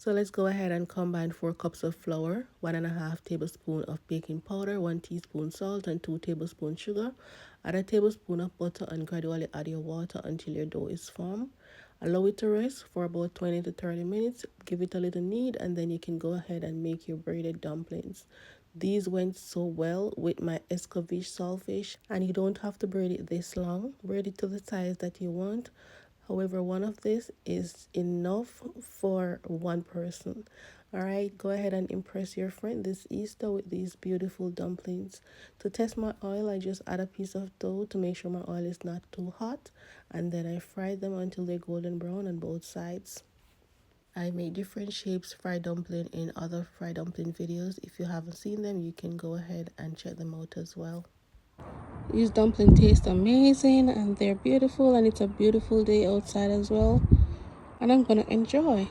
So let's go ahead and combine 4 cups of flour, 1.5 tablespoon of baking powder, 1 teaspoon salt, and 2 tablespoons sugar. Add a tablespoon of butter and gradually add your water until your dough is firm. Allow it to rest for about 20 to 30 minutes. Give it a little knead, and then you can go ahead and make your braided dumplings. These went so well with my escovitch saltfish, and you don't have to braid it this long. Braid it to the size that you want. However, one of this is enough for one person. All right, go ahead and impress your friend this Easter with these beautiful dumplings. To test my oil, I just add a piece of dough to make sure my oil is not too hot, and then I fry them until they're golden brown on both sides. I made different shapes fried dumpling in other fried dumpling videos. If you haven't seen them, you can go ahead and check them out as well. These dumplings taste amazing and they're beautiful, and it's a beautiful day outside as well, and I'm gonna enjoy.